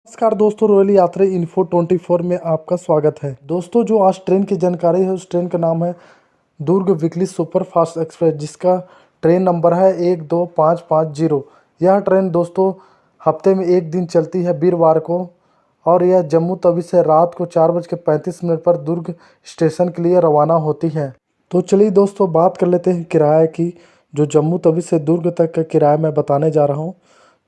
नमस्कार दोस्तों, रॉयल यात्री इन्फो 24 में आपका स्वागत है। दोस्तों, जो आज ट्रेन की जानकारी है उस ट्रेन का नाम है दुर्ग वीकली सुपर फास्ट एक्सप्रेस, जिसका ट्रेन नंबर है 12550। यह ट्रेन दोस्तों हफ्ते में एक दिन चलती है, वीरवार को, और यह जम्मू तवी से रात को 4:35 पर दुर्ग स्टेशन के लिए रवाना होती है। तो चलिए दोस्तों, बात कर लेते हैं किराए की। जो जम्मू तवी से दुर्ग तक का किराया मैं बताने जा रहा हूँ।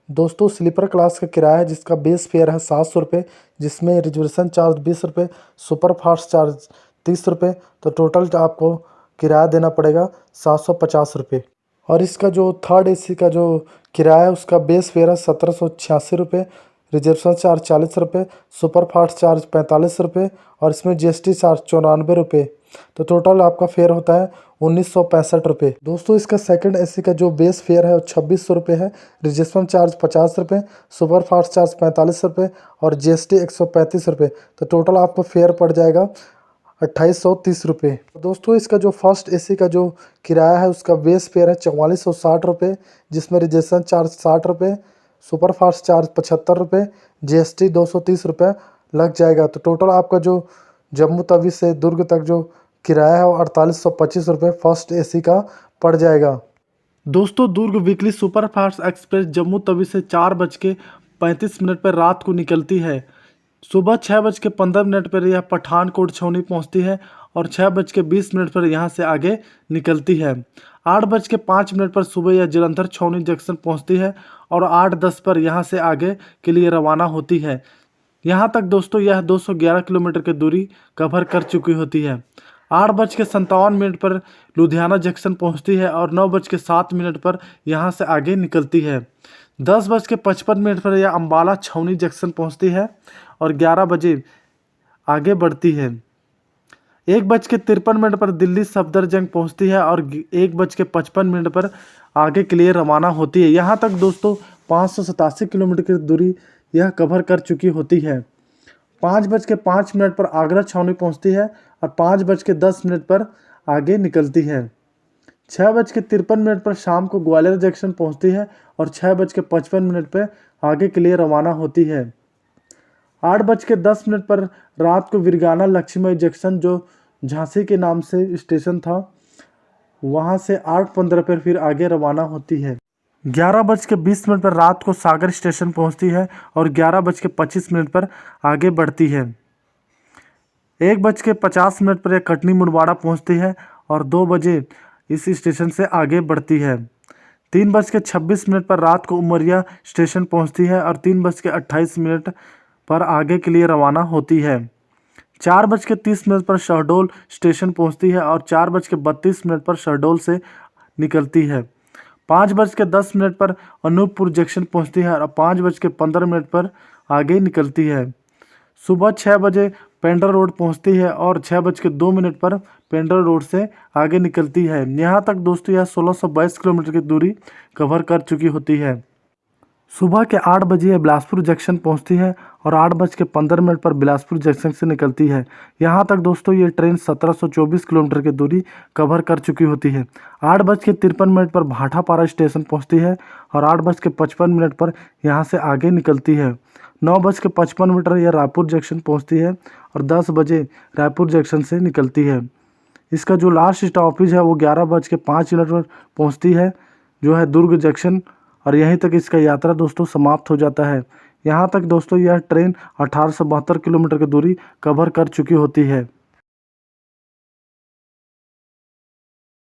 दोस्तों, स्लीपर क्लास का किराया है जिसका बेस फेयर है 700 रुपये, जिसमें रिजर्वेशन चार्ज 20 रुपये, सुपर फास्ट चार्ज 30 रुपये, तो टोटल आपको किराया देना पड़ेगा 750 रुपये। और इसका जो थर्ड एसी का जो किराया है उसका बेस फेयर है 1786 रुपये, रिजर्वेशन चार्ज 40 रुपये, सुपर फास्ट चार्ज 45 रुपये, और इसमें जीएसटी चार्ज 94 रुपये। तो टोटल आपका फेयर होता है 1965 रुपये। दोस्तों, इसका सेकंड एसी का जो बेस फेयर है वो 2600 रुपये है, रिजर्वेशन चार्ज 50 रुपये, सुपर फास्ट चार्ज 45 रुपये, और जीएसटी 135 रुपये। तो टोटल आपको फेयर पड़ जाएगा 2830 रुपये। दोस्तों, इसका जो फर्स्ट एसी का जो किराया है उसका बेस फेयर है 4460 रुपये, जिसमें रिजर्वेशन चार्ज 60 रुपये, सुपर फास्ट चार्ज 75 रुपये, जीएसटी 230 रुपये लग जाएगा। तो टोटल आपका जो जम्मू तवी से दुर्ग तक जो किराया है वो 4825 रुपये फर्स्ट एसी का पड़ जाएगा। दोस्तों, Durg weekly super fast express Jammu Tawi से 4:35 पर रात को निकलती है। सुबह 6:15 पर यह पठानकोट छावनी पहुंचती है और 6:20 पर यहाँ से आगे निकलती है। 8:05 पर सुबह यह जलंधर छावनी जंक्शन पहुंचती है और 8:10 पर यहाँ से आगे के लिए रवाना होती है। यहाँ तक दोस्तों यह 211 किलोमीटर की दूरी कवर कर चुकी होती है। 8:57 पर लुधियाना जंक्शन पहुँचती है और 9:07 पर यहाँ से आगे निकलती है। 10:55 पर यह अम्बाला छावनी जंक्शन पहुँचती है और 11 बजे आगे बढ़ती है। 1:53 पर दिल्ली सफदरजंग पहुँचती है और 1:55 पर आगे के लिए रवाना होती है। यहाँ तक दोस्तों 587 किलोमीटर की दूरी यह कवर कर चुकी होती है। 5:05 पर आगरा छावनी पहुँचती है और 5:10 पर आगे निकलती है। 6:53 पर शाम को ग्वालियर जंक्शन पहुँचती है और 6:55 पर आगे के लिए रवाना होती है। 8:10 पर रात को वीरगाना लक्ष्मीबाई जंक्शन, जो झांसी के नाम से स्टेशन था, वहां से 8:15 पर फिर आगे रवाना होती है। 11:20 पर रात को सागर स्टेशन पहुंचती है और 11:25 पर आगे बढ़ती है। 1:50 पर यह कटनी मुड़वाड़ा पहुंचती है और 2 बजे इस स्टेशन से आगे बढ़ती है। 3:26 पर रात को उमरिया स्टेशन पहुंचती है और 3:28 पर आगे के लिए रवाना होती है। 4:30 पर शहडोल स्टेशन पहुंचती है और 4:32 पर शहडोल से निकलती है। 5:10 पर अनूपपुर जंक्शन पहुंचती है और 5:15 पर आगे निकलती है। सुबह 6 बजे पेंड्रा रोड पहुंचती है और 6:02 पर पेंड्रा रोड से आगे निकलती है। यहाँ तक दोस्तों यह 1622 किलोमीटर की दूरी कवर कर चुकी होती है। सुबह के 8 बजे यह बिलासपुर जंक्शन पहुंचती है और 8:15 पर बिलासपुर जंक्शन से निकलती है। यहाँ तक दोस्तों ये ट्रेन 1724 किलोमीटर की दूरी कवर कर चुकी होती है। 8:53 पर भाटापारा स्टेशन पहुंचती है और 8:55 पर यहाँ से आगे निकलती है। 9:55 यह रायपुर जंक्शन पहुँचती है और 10 बजे रायपुर जंक्शन से निकलती है। इसका जो लास्ट स्टॉपेज है वो 11:05 पर पहुँचती है, जो है दुर्ग जंक्शन, और यहीं तक इसका यात्रा दोस्तों समाप्त हो जाता है। यहाँ तक दोस्तों यह ट्रेन 1872 किलोमीटर की दूरी कवर कर चुकी होती है।